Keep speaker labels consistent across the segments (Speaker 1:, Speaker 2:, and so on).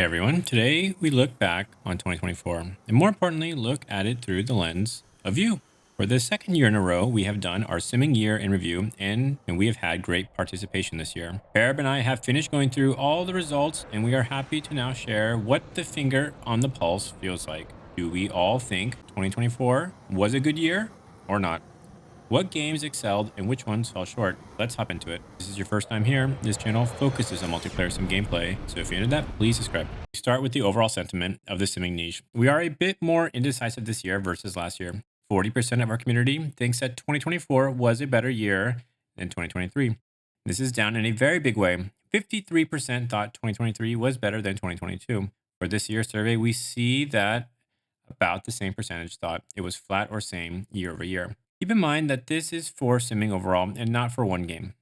Speaker 1: Hey everyone, today we look back on 2024 and more importantly, look at it through the lens of you. For the second year in a row, we have done our simming year in review and we have had great participation this year. Barab and I have finished going through all the results and we are happy to now share what the finger on the pulse feels like. Do we all think 2024 was a good year or not? What games excelled and which ones fell short? Let's hop into it. If this is your first time here, this channel focuses on multiplayer sim gameplay, so if you're into that, please subscribe. We start with the overall sentiment of the simming niche. We are a bit more indecisive this year versus last year. 40% of our community thinks that 2024 was a better year than 2023. This is down in a very big way. 53% thought 2023 was better than 2022. For this year's survey, we see that about the same percentage thought it was flat or same year over year. Keep in mind that this is for simming overall and not for one game.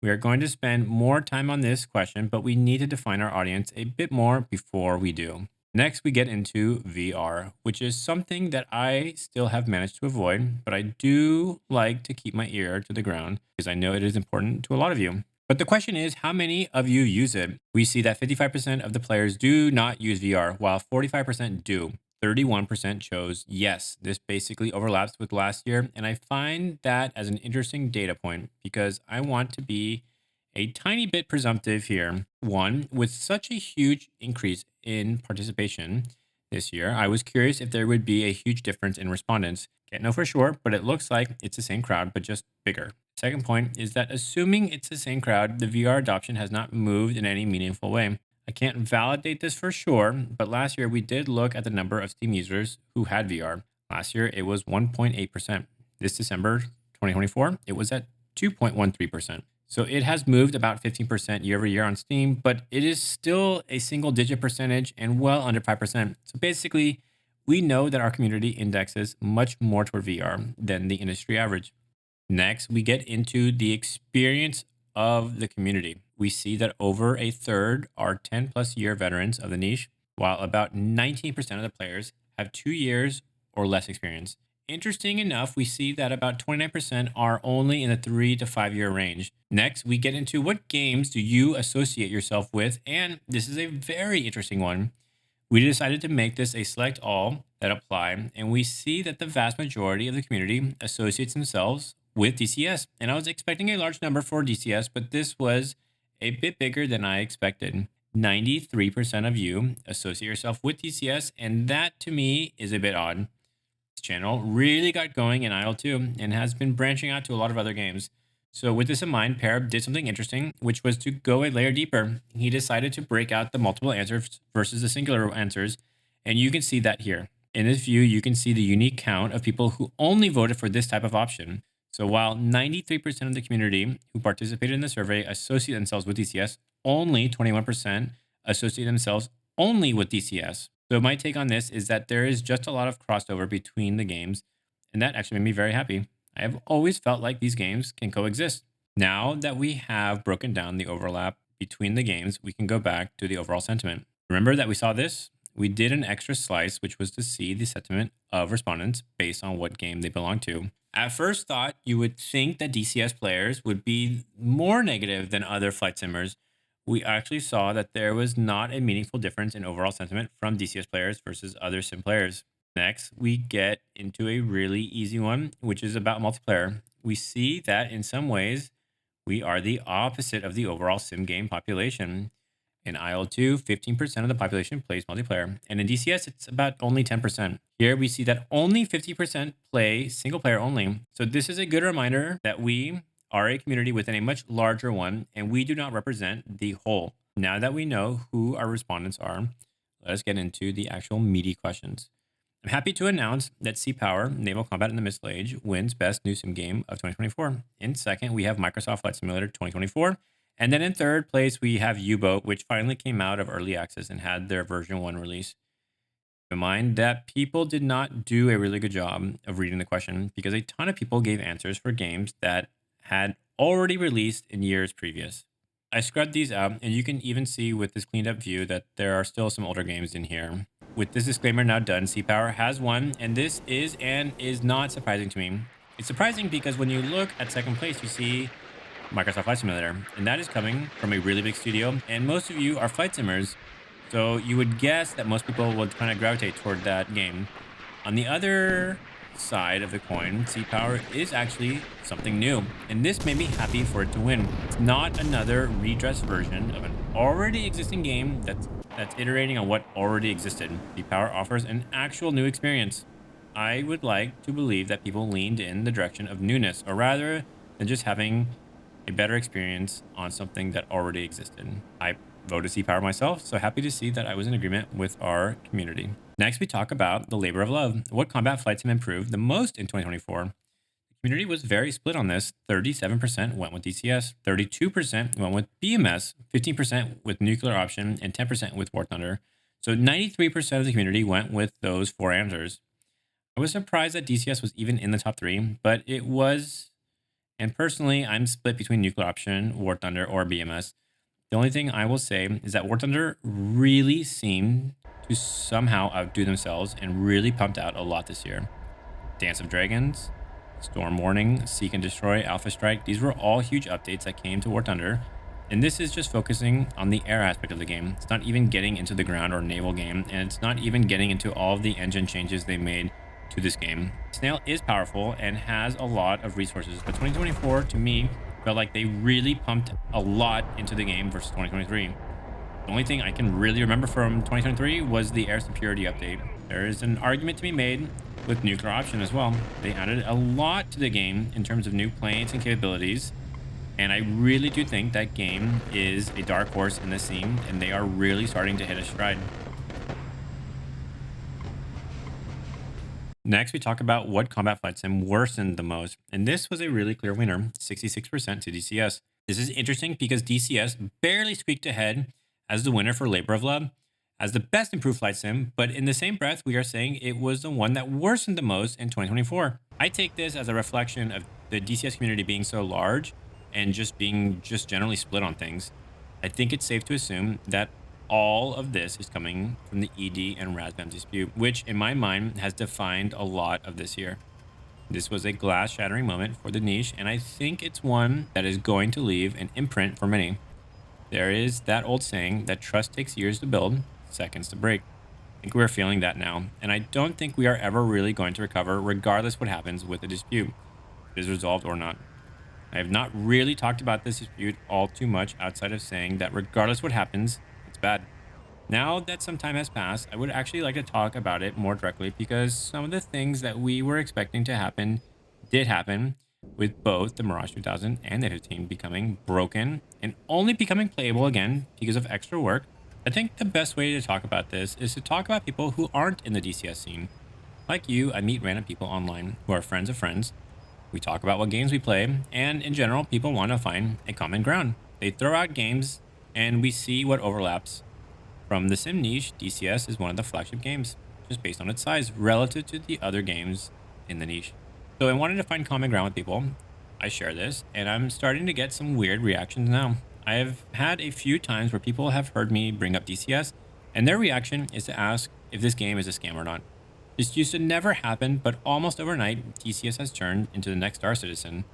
Speaker 1: We are going to spend more time on this question, but we need to define our audience a bit more before we do. Next, we get into VR, which is something that I still have managed to avoid, but I do like to keep my ear to the ground because I know it is important to a lot of you. But the question is, how many of you use it? We see that 55% of the players do not use VR, while 45% do. 31% chose yes. This basically overlaps with last year, and I find that as an interesting data point because I want to be a tiny bit presumptive here. One, with such a huge increase in participation this year, I was curious if there would be a huge difference in respondents. Can't know for sure, but it looks like it's the same crowd, but just bigger. Second point is that assuming it's the same crowd, the VR adoption has not moved in any meaningful way. I can't validate this for sure, but last year we did look at the number of Steam users who had VR. Last year it was 1.8%. This December 2024, it was at 2.13%. So it has moved about 15% year over year on Steam, but it is still a single digit percentage and well under 5%. So basically, we know that our community indexes much more toward VR than the industry average. Next, we get into the experience of the community. We see that over a third are 10 plus year veterans of the niche, while about 19% of the players have 2 years or less experience. Interesting enough, we see that about 29% are only in the 3 to 5 year range. Next, we get into what games do you associate yourself with, and this is a very interesting one. We decided to make this a select all that apply, and we see that the vast majority of the community associates themselves with DCS. And I was expecting a large number for DCS, but this was a bit bigger than I expected. 93% of you associate yourself with DCS, and that to me is a bit odd. This channel really got going in IL2 and has been branching out to a lot of other games. So with this in mind, Parab did something interesting, which was to go a layer deeper. He decided to break out the multiple answers versus the singular answers, and you can see that here. In this view, you can see the unique count of people who only voted for this type of option. So while 93% of the community who participated in the survey associate themselves with DCS, only 21% associate themselves only with DCS. So my take on this is that there is just a lot of crossover between the games, and that actually made me very happy. I have always felt like these games can coexist. Now that we have broken down the overlap between the games, we can go back to the overall sentiment. Remember that we saw this? We did an extra slice, which was to see the sentiment of respondents based on what game they belong to. At first thought, you would think that DCS players would be more negative than other flight simmers. We actually saw that there was not a meaningful difference in overall sentiment from DCS players versus other sim players. Next, we get into a really easy one, which is about multiplayer. We see that in some ways, we are the opposite of the overall sim game population. In IL2, 15% of the population plays multiplayer, and in DCS, it's about only 10%. Here, we see that only 50% play single player only. So this is a good reminder that we are a community within a much larger one, and we do not represent the whole. Now that we know who our respondents are, let us get into the actual meaty questions. I'm happy to announce that Sea Power, Naval Combat in the Missile Age, wins Best New Sim Game of 2024. In second, we have Microsoft Flight Simulator 2024. And then in third place, we have U-Boat, which finally came out of early access and had their version 1 release. Keep in mind that people did not do a really good job of reading the question because a ton of people gave answers for games that had already released in years previous. I scrubbed these out, and you can even see with this cleaned up view that there are still some older games in here. With this disclaimer now done, Sea Power has won, and this is and is not surprising to me. It's surprising because when you look at second place, you see Microsoft Flight Simulator, and that is coming from a really big studio, and most of you are flight simmers. So you would guess that most people would kind of gravitate toward that game. On the other side of the coin, Sea Power is actually something new, and this made me happy for it to win. It's not another redressed version of an already existing game that's iterating on what already existed. Sea Power offers an actual new experience. I would like to believe that people leaned in the direction of newness, or rather than just having a better experience on something that already existed. I voted Sea Power myself, so happy to see that I was in agreement with our community. Next, we talk about the labor of love. What combat flight sim improved the most in 2024? The community was very split on this. 37% went with DCS, 32% went with BMS, 15% with nuclear option, and 10% with War Thunder. So 93% of the community went with those four answers. I was surprised that DCS was even in the top three, but it was. And personally, I'm split between nuclear option, War Thunder, or BMS. The only thing I will say is that War Thunder really seemed to somehow outdo themselves and really pumped out a lot this year. Dance of Dragons, Storm Warning, Seek and Destroy, Alpha Strike, these were all huge updates that came to War Thunder. And this is just focusing on the air aspect of the game. It's not even getting into the ground or naval game, and it's not even getting into all of the engine changes they made to this game. Snail is powerful and has a lot of resources, but 2024 to me felt like they really pumped a lot into the game versus 2023. The only thing I can really remember from 2023 was the air security update. There is an argument to be made with nuclear option as well. They added a lot to the game in terms of new planes and capabilities. And I really do think that game is a dark horse in the scene, and they are really starting to hit a stride. Next, we talk about what combat flight sim worsened the most. And this was a really clear winner, 66% to DCS. This is interesting because DCS barely squeaked ahead as the winner for Labor of Love as the best improved flight sim, but in the same breath, we are saying it was the one that worsened the most in 2024. I take this as a reflection of the DCS community being so large and just being just generally split on things. I think it's safe to assume that all of this is coming from the ED and RASBAM dispute, which in my mind has defined a lot of this year. This was a glass shattering moment for the niche, and I think it's one that is going to leave an imprint for many. There is that old saying that trust takes years to build, seconds to break. I think we're feeling that now, and I don't think we are ever really going to recover regardless what happens with the dispute, if it is resolved or not. I have not really talked about this dispute all too much outside of saying that regardless what happens, it's bad. Now that some time has passed, I would actually like to talk about it more directly because some of the things that we were expecting to happen did happen, with both the Mirage 2000 and the 15 becoming broken and only becoming playable again because of extra work. I think the best way to talk about this is to talk about people who aren't in the DCS scene. Like you, I meet random people online who are friends of friends. We talk about what games we play, and in general, people want to find a common ground. They throw out games, and we see what overlaps. From the sim niche, DCS is one of the flagship games, just based on its size relative to the other games in the niche. So I wanted to find common ground with people. I share this, and I'm starting to get some weird reactions now. I have had a few times where people have heard me bring up DCS, and their reaction is to ask if this game is a scam or not. This used to never happen, but almost overnight, DCS has turned into the next Star Citizen.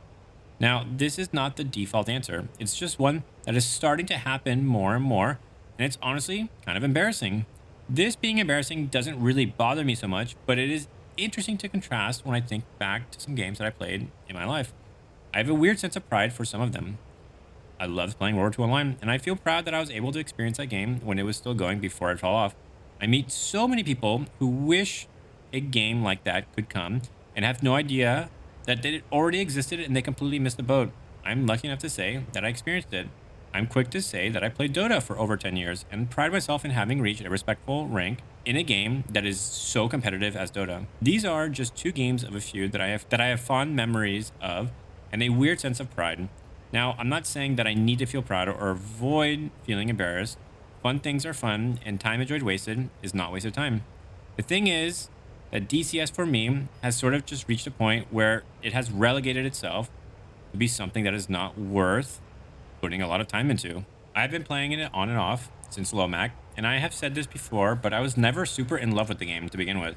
Speaker 1: Now, this is not the default answer. It's just one that is starting to happen more and more, and it's honestly kind of embarrassing. This being embarrassing doesn't really bother me so much, but it is interesting to contrast when I think back to some games that I played in my life. I have a weird sense of pride for some of them. I loved playing World War II Online, and I feel proud that I was able to experience that game when it was still going before it fell off. I meet so many people who wish a game like that could come and have no idea that it already existed and they completely missed the boat. I'm lucky enough to say that I experienced it. I'm quick to say that I played Dota for over 10 years and pride myself in having reached a respectful rank in a game that is so competitive as Dota. These are just two games of a few that I have fond memories of and a weird sense of pride. Now, I'm not saying that I need to feel proud or avoid feeling embarrassed. Fun things are fun, and time enjoyed wasted is not wasted time. The thing is that DCS for me has sort of just reached a point where it has relegated itself to be something that is not worth putting a lot of time into. I've been playing it on and off since low Mac, and I have said this before, but I was never super in love with the game to begin with.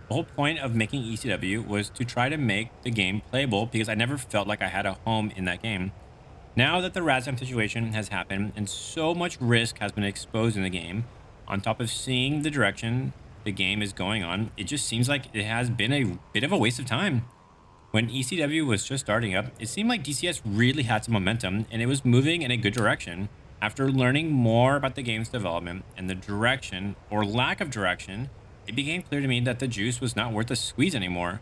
Speaker 1: The whole point of making ECW was to try to make the game playable because I never felt like I had a home in that game. Now that the Razam situation has happened and so much risk has been exposed in the game, on top of seeing the direction the game is going on, it just seems like it has been a bit of a waste of time. When ECW was just starting up, it seemed like DCS really had some momentum and it was moving in a good direction. After learning more about the game's development and the direction or lack of direction, it became clear to me that the juice was not worth the squeeze anymore.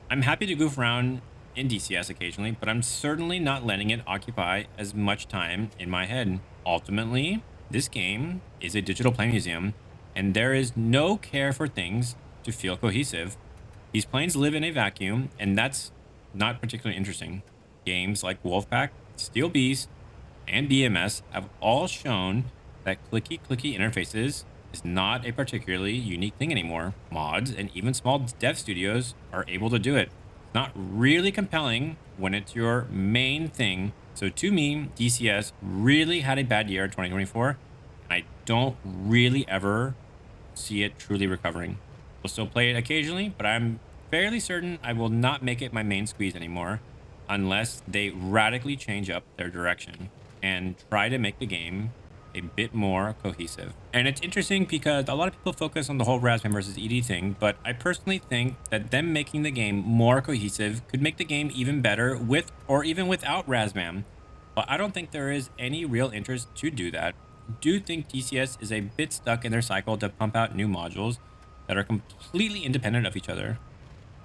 Speaker 1: I'm happy to goof around in DCS occasionally, but I'm certainly not letting it occupy as much time in my head. Ultimately, this game is a digital play museum, and there is no care for things to feel cohesive. These planes live in a vacuum, and that's not particularly interesting. Games like Wolfpack, Steel Beast, and BMS have all shown that clicky interfaces is not a particularly unique thing anymore. Mods and even small dev studios are able to do it. It's not really compelling when it's your main thing. So to me, DCS really had a bad year in 2024, and I don't really ever see it truly recovering. We'll still play it occasionally, but I'm fairly certain I will not make it my main squeeze anymore unless they radically change up their direction and try to make the game a bit more cohesive. And it's interesting because a lot of people focus on the whole Razman versus ED thing, but I personally think that them making the game more cohesive could make the game even better with or even without Razman. But I don't think there is any real interest to do that. I do think DCS is a bit stuck in their cycle to pump out new modules that are completely independent of each other.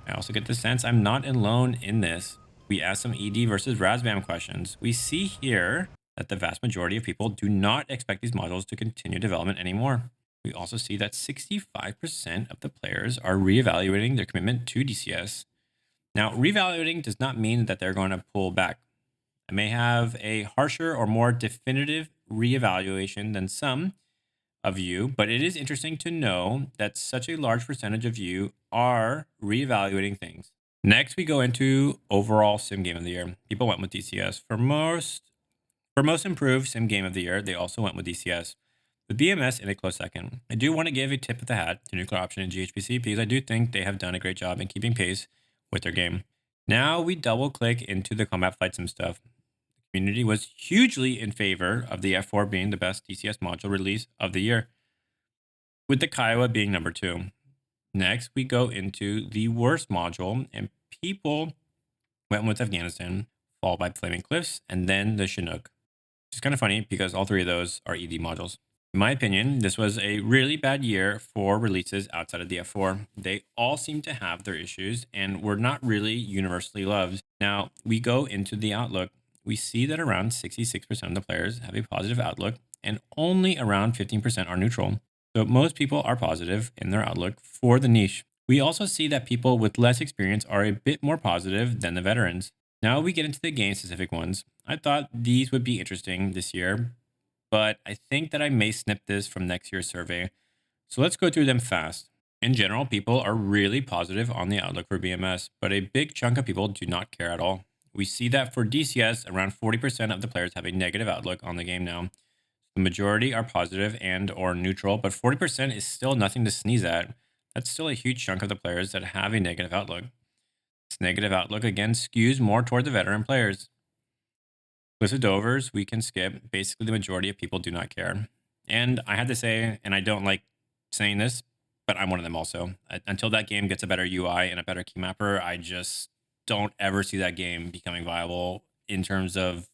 Speaker 1: I also get the sense I'm not alone in this. We asked some ED versus Razbam questions. We see here that the vast majority of people do not expect these modules to continue development anymore. We also see that 65% of the players are reevaluating their commitment to DCS. Now, reevaluating does not mean that they're going to pull back. I may have a harsher or more definitive reevaluation than some of you, but it is interesting to know that such a large percentage of you are reevaluating things. Next, we go into overall sim game of the year. People went with DCS. For most improved sim game of the year, they also went with DCS. With BMS in a close second. I do want to give a tip of the hat to Nuclear Option and GHPC because I do think they have done a great job in keeping pace with their game. Now we double click into the combat flight sim stuff. The community was hugely in favor of the F4 being the best DCS module release of the year, with the Kiowa being number 2. Next, we go into the worst module, and people went with Afghanistan, followed by Flaming Cliffs, and then the Chinook. It's kind of funny because all three of those are ED modules. In my opinion, this was a really bad year for releases outside of the F4. They all seem to have their issues and were not really universally loved. Now, we go into the outlook. We see that around 66% of the players have a positive outlook and only around 15% are neutral. So most people are positive in their outlook for the niche. We also see that people with less experience are a bit more positive than the veterans. Now we get into the game specific ones. I thought these would be interesting this year, but I think that I may snip this from next year's survey. So let's go through them fast. In general, people are really positive on the outlook for BMS, but a big chunk of people do not care at all. We see that for DCS, around 40% of the players have a negative outlook on the game now. The majority are positive and or neutral, but 40% is still nothing to sneeze at. That's still a huge chunk of the players that have a negative outlook. This negative outlook again skews more toward the veteran players. With the Dovers, we can skip. Basically, the majority of people do not care. And I had to say, and I don't like saying this, but I'm one of them also. Until that game gets a better UI and a better key mapper, I just don't ever see that game becoming viable in terms of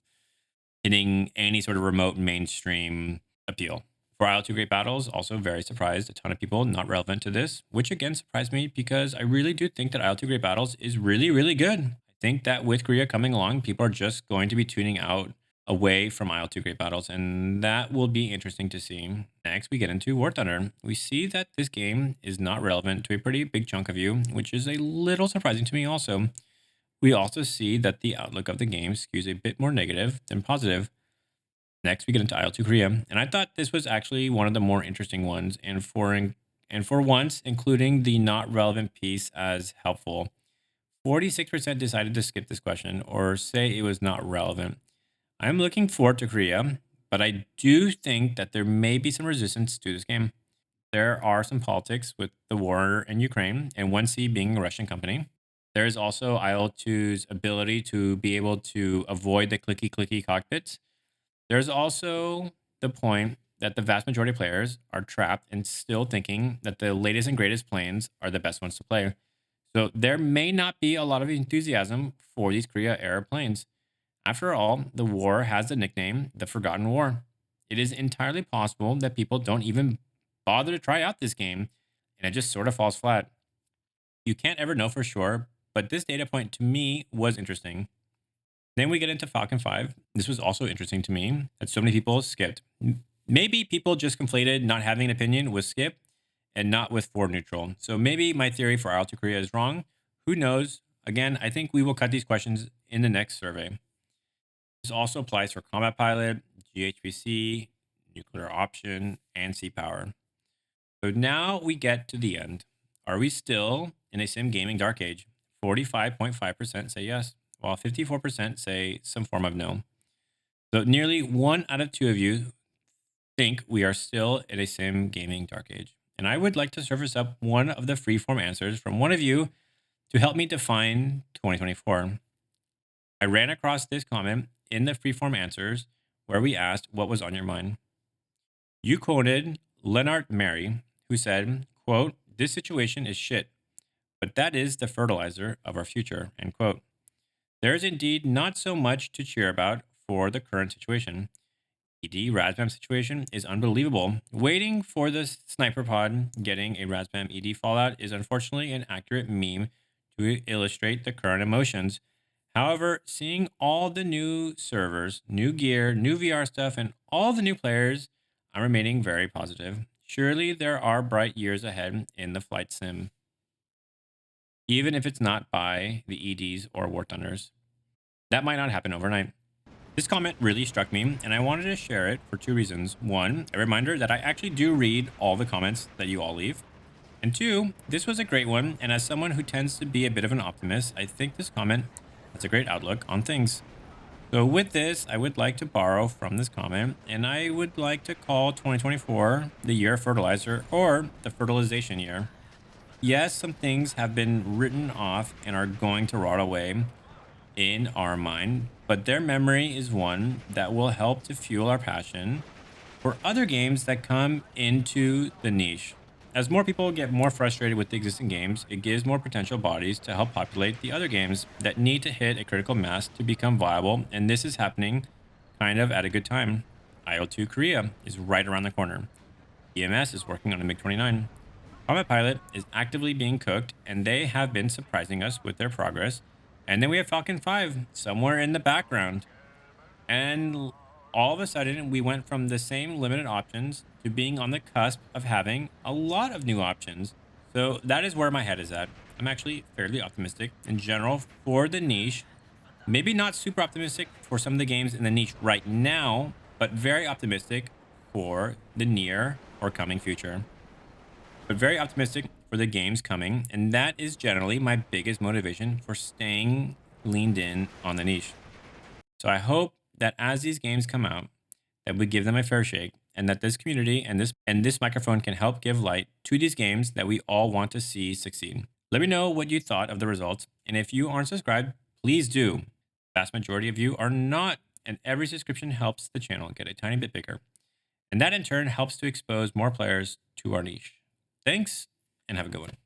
Speaker 1: hitting any sort of remote mainstream appeal. For IL2 Great Battles, also very surprised. A ton of people not relevant to this, which again surprised me because I really do think that IL2 Great Battles is really, really good. I think that with Korea coming along, people are just going to be tuning out away from IL2 Great Battles, and that will be interesting to see. Next, we get into War Thunder. We see that this game is not relevant to a pretty big chunk of you, which is a little surprising to me also. We also see that the outlook of the game skews a bit more negative than positive. Next, we get into IL2 Korea, and I thought this was actually one of the more interesting ones, and for once, including the not relevant piece as helpful. 46% decided to skip this question or say it was not relevant. I'm looking forward to Korea, but I do think that there may be some resistance to this game. There are some politics with the war in Ukraine and 1C being a Russian company. There is also IL2's ability to be able to avoid the clicky cockpits. There's also the point that the vast majority of players are trapped and still thinking that the latest and greatest planes are the best ones to play. So there may not be a lot of enthusiasm for these Korea era planes. After all, the war has the nickname the Forgotten War. It is entirely possible that people don't even bother to try out this game and it just sort of falls flat. You can't ever know for sure, but this data point to me was interesting. Then we get into Falcon 5. This was also interesting to me that so many people skipped. Maybe people just conflated not having an opinion with skip and not with for neutral. So maybe my theory for Alto Korea is wrong. Who knows? Again, I think we will cut these questions in the next survey. This also applies for combat pilot, GHPC, nuclear option, and sea power. So now we get to the end. Are we still in a sim gaming dark age? 45.5% say yes, while 54% say some form of no. So nearly 1 out of 2 of you think we are still in a sim gaming dark age. And I would like to surface up one of the freeform answers from one of you to help me define 2024. I ran across this comment in the freeform answers where we asked what was on your mind. You quoted Leonard Mary, who said, quote, "This situation is shit, but that is the fertilizer of our future," end quote. There is indeed not so much to cheer about for the current situation. ED Razbam situation is unbelievable. Waiting for the sniper pod getting a Razbam ED fallout is unfortunately an accurate meme to illustrate the current emotions. However, seeing all the new servers, new gear, new VR stuff, and all the new players, I'm remaining very positive. Surely there are bright years ahead in the flight sim, even if it's not by the EDs or War Thunders. That might not happen overnight. This comment really struck me, and I wanted to share it for 2 reasons. One, a reminder that I actually do read all the comments that you all leave. And two, this was a great one, and as someone who tends to be a bit of an optimist, I think this comment has a great outlook on things. So with this, I would like to borrow from this comment, and I would like to call 2024 the year of fertilizer or the fertilization year. Yes, some things have been written off and are going to rot away in our mind, but their memory is one that will help to fuel our passion for other games that come into the niche. As more people get more frustrated with the existing games, it gives more potential bodies to help populate the other games that need to hit a critical mass to become viable, and this is happening kind of at a good time. IO2 Korea is right around the corner. EMS is working on a MiG-29. Combat Pilot is actively being cooked, and they have been surprising us with their progress. And then we have Falcon 5 somewhere in the background. And all of a sudden, we went from the same limited options to being on the cusp of having a lot of new options. So that is where my head is at. I'm actually fairly optimistic in general for the niche. Maybe not super optimistic for some of the games in the niche right now, but very optimistic for the near or coming future. But very optimistic for the games coming. And that is generally my biggest motivation for staying leaned in on the niche. So I hope that as these games come out, that we give them a fair shake and that this community and this microphone can help give light to these games that we all want to see succeed. Let me know what you thought of the results. And if you aren't subscribed, please do. The vast majority of you are not, and every subscription helps the channel get a tiny bit bigger. And that in turn helps to expose more players to our niche. Thanks, and have a good one.